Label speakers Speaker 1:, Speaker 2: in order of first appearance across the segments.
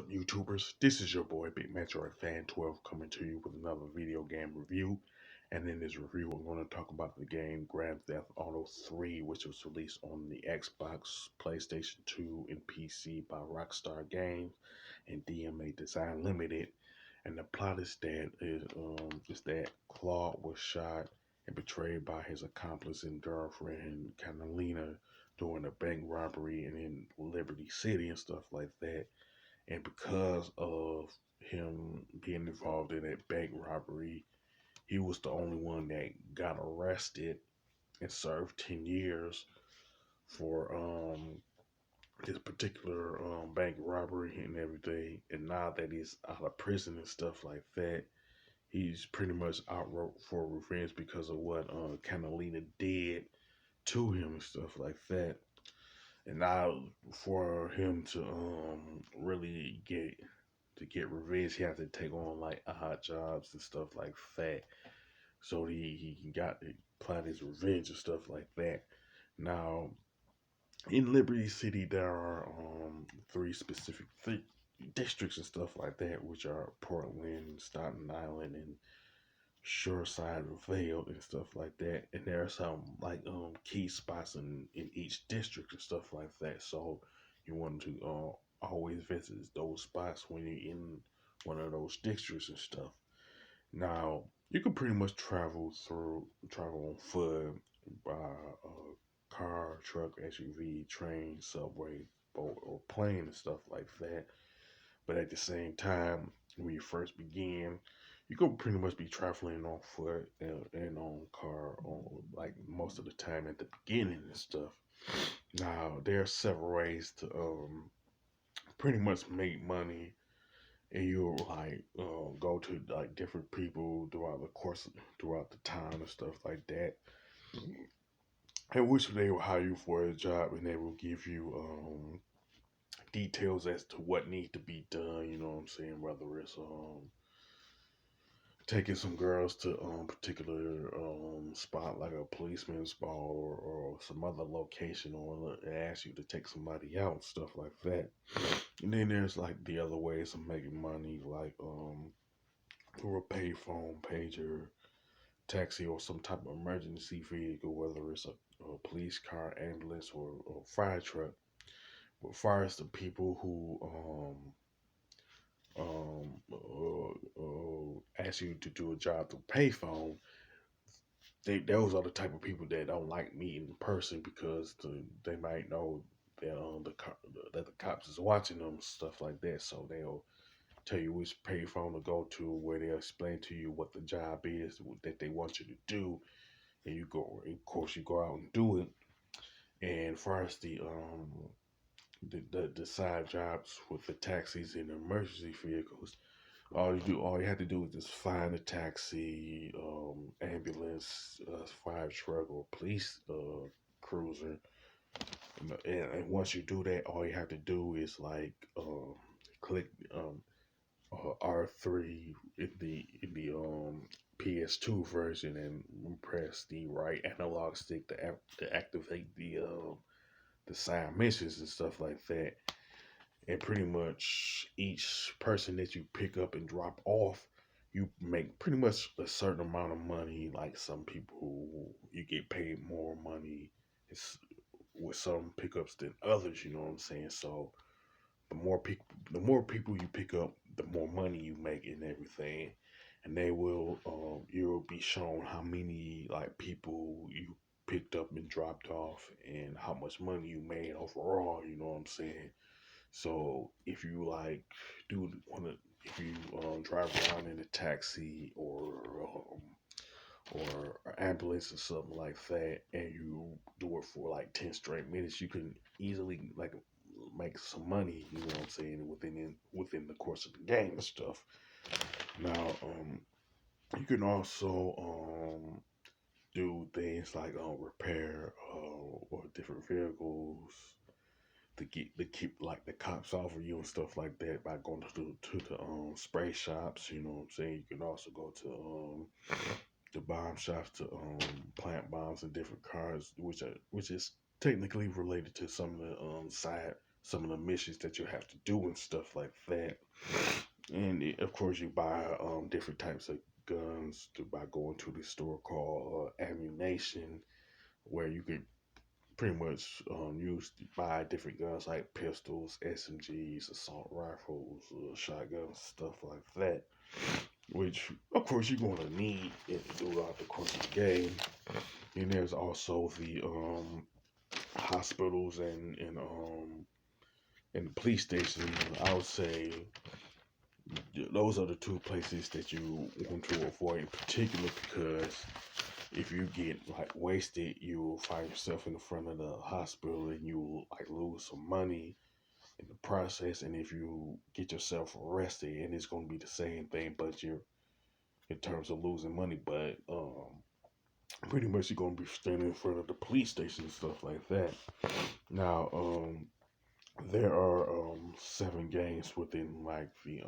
Speaker 1: up, YouTubers? This is your boy, Big Metroid Fan 12, coming to you with another video game review. And in this review, we're going to talk about the game Grand Theft Auto 3, which was released on the Xbox, PlayStation 2, and PC by RockStar Games and DMA Design Limited. And the plot is that Claude was shot and betrayed by his accomplice and girlfriend, Catalina, during a bank robbery and in Liberty City and stuff like that. And because of him being involved in that bank robbery, he was the only one that got arrested and served 10 years for this particular bank robbery and everything. And now that he's out of prison and stuff like that, he's pretty much out for revenge because of what Catalina did to him and stuff like that. And now for him to really get revenge, he had to take on like odd jobs and stuff like that. So he got to plan his revenge and stuff like that. Now in Liberty City, there are three specific districts and stuff like that, which are Portland, Staten Island, and Shoreside Vale and stuff like that. And there are some like key spots in each district and stuff like that. So you want to always visit those spots when you're in one of those districts and stuff. Now you can pretty much travel on foot, by car, truck, SUV, train, subway, boat, or plane and stuff like that. But at the same time, when you first begin, you can pretty much be traveling on foot and on car, on like most of the time at the beginning and stuff. Now there are several ways to pretty much make money, and you'll like go to like different people throughout the time and stuff like that. And which they will hire you for a job, and they will give you details as to what needs to be done. You know what I'm saying? Whether it's taking some girls to particular spot like a policeman's ball, or some other location, or ask you to take somebody out, stuff like that. And then there's like the other ways of making money, like through a payphone, pager, taxi, or some type of emergency vehicle, whether it's a police car, ambulance, or fire truck. But far as the people who ask you to do a job through payphone, those are the type of people that don't like meeting in person, because they might know that that the cops is watching them, stuff like that. So they'll tell you which payphone to go to, where they'll explain to you what the job is that they want you to do, and you go. Of course, you go out and do it. And as far as the side jobs with the taxis and emergency vehicles, all you have to do is just find a taxi, ambulance, fire truck, or police cruiser. And once you do that, all you have to do is like click R3 in the PS2 version, and press the right analog stick to activate the side missions and stuff like that. And pretty much each person that you pick up and drop off, you make pretty much a certain amount of money. Like some people, you get paid more money. It's with some pickups than others. You know what I'm saying? So the more people you pick up, the more money you make and everything. And you'll be shown how many like people you picked up and dropped off, and how much money you made overall. You know what I'm saying? So if you like do want to, if you drive around in a taxi, or ambulance or something like that, and you do it for like 10 straight minutes, you can easily like make some money. You know what I'm saying, within the course of the game and stuff. Now, you can also do things like repair or different vehicles to keep like the cops off of you and stuff like that, by going to the spray shops. You know what I'm saying. You can also go to the bomb shops to plant bombs in different cars, which is technically related to some of the some of the missions that you have to do and stuff like that. And of course, you buy different types of guns by going to the store called ammunition, where you can pretty much use buy different guns like pistols, SMGs, assault rifles, shotguns, stuff like that. Which, of course, you're going to need it throughout the course of the game. And there's also the hospitals and the police station. I would say those are the two places that you want to avoid in particular, because if you get like wasted, you will find yourself in the front of the hospital and you will like lose some money in the process. And if you get yourself arrested, and it's going to be the same thing, but you're in terms of losing money, but pretty much you're going to be standing in front of the police station and stuff like that. Now, there are 7 games within like the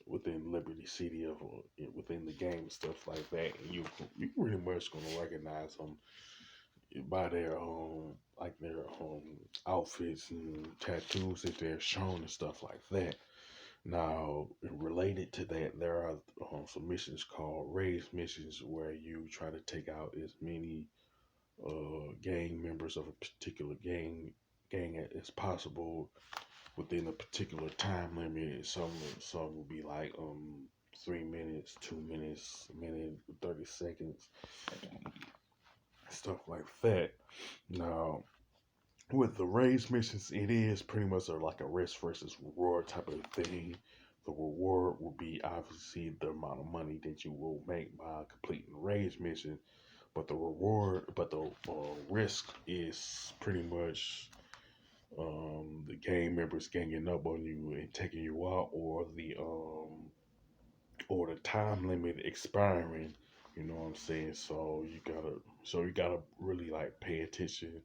Speaker 1: within Liberty City of within the game, stuff like that, and you pretty much gonna recognize them by their like their outfits and tattoos that they're showing and stuff like that. Now, related to that, there are some missions called raise missions, where you try to take out as many gang members of a particular gang as possible within a particular time limit. Some will be like 3 minutes, 2 minutes, a minute, 30 seconds, stuff like that. Now, with the raise missions, it is pretty much like a risk versus reward type of thing. The reward will be obviously the amount of money that you will make by completing the raise mission, but the risk is pretty much the gang members ganging up on you and taking you out, or the time limit expiring. You know what I'm saying? So you gotta really like pay attention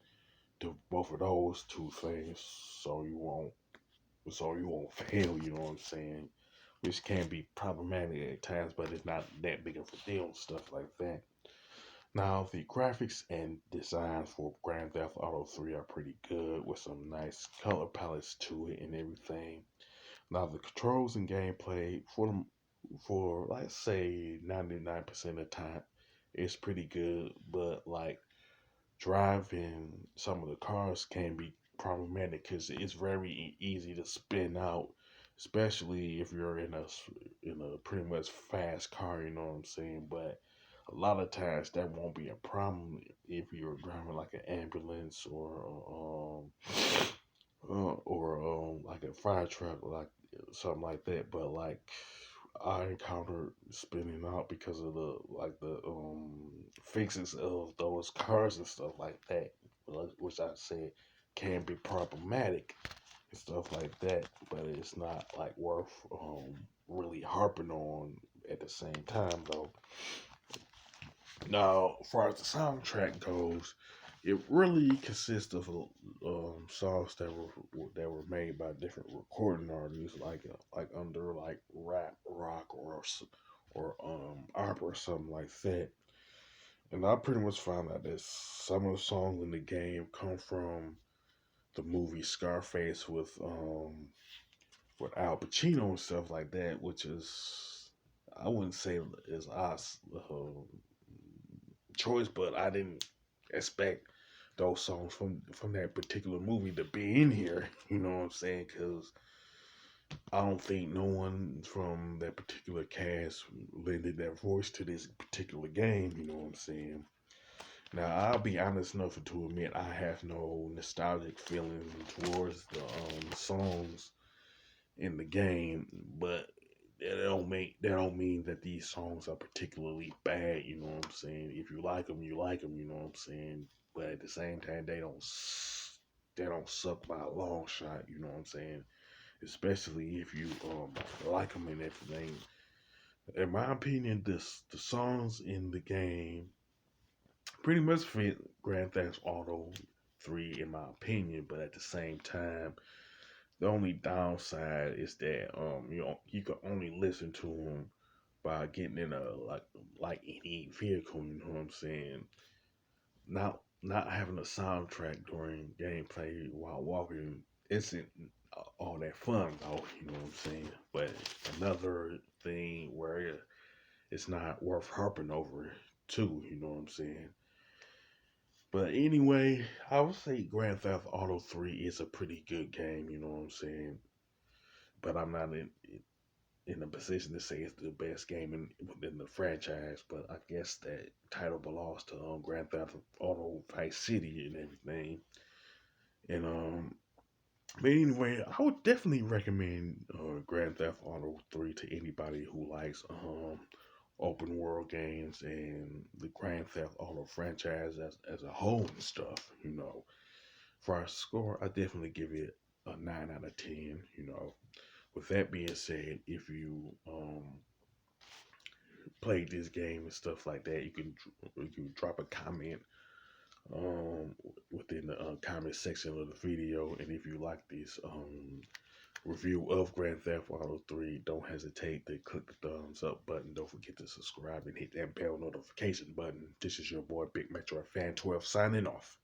Speaker 1: to both of those two things, so you won't fail. You know what I'm saying? Which can be problematic at times, but it's not that big of a deal. Stuff like that. Now, the graphics and designs for Grand Theft Auto 3 are pretty good, with some nice color palettes to it and everything. Now, the controls and gameplay for like say 99% of the time, it's pretty good, but like driving some of the cars can be problematic because it's very easy to spin out, especially if you're in a pretty much fast car. You know what I'm saying? But a lot of times that won't be a problem if you're driving like an ambulance or like a fire truck, like something like that. But like I encountered spinning out because of the fixes of those cars and stuff like that, which I said can be problematic and stuff like that. But it's not like worth really harping on at the same time though. Now, as far as the soundtrack goes, it really consists of songs that were made by different recording artists, like under like rap, rock, or opera or something like that. And I pretty much found out that some of the songs in the game come from the movie Scarface with Al Pacino and stuff like that, which is, I wouldn't say is us choice, but I didn't expect those songs from that particular movie to be in here. You know what I'm saying? Because I don't think no one from that particular cast lended their voice to this particular game. You know what I'm saying? Now, I'll be honest enough to admit I have no nostalgic feelings towards the songs in the game, but that don't mean that these songs are particularly bad. You know what I'm saying? If you like them, you like them. You know what I'm saying? But at the same time, they don't suck by a long shot. You know what I'm saying? Especially if you like them and everything. In my opinion, the songs in the game pretty much fit Grand Theft Auto 3 in my opinion, but at the same time, the only downside is that you can only listen to them by getting in a like any vehicle. You know what I'm saying? Not having a soundtrack during gameplay while walking. isn't all that fun though, you know what I'm saying? But another thing where it's not worth harping over too, you know what I'm saying? But anyway, I would say Grand Theft Auto 3 is a pretty good game, you know what I'm saying? But I'm not in a position to say it's the best game within the franchise. But I guess that title belongs to Grand Theft Auto Vice City and everything. And but anyway, I would definitely recommend Grand Theft Auto 3 to anybody who likes open world games and the Grand Theft Auto franchise as a whole and stuff. You know, for our score, I definitely give it a 9 out of 10. You know, with that being said, if you played this game and stuff like that, you can drop a comment um within the comment section of the video, and if you like this review of Grand Theft Auto 3, don't hesitate to click the thumbs up button. Don't forget to subscribe and hit that bell notification button. This is your boy Big Metro Fan 12 signing off.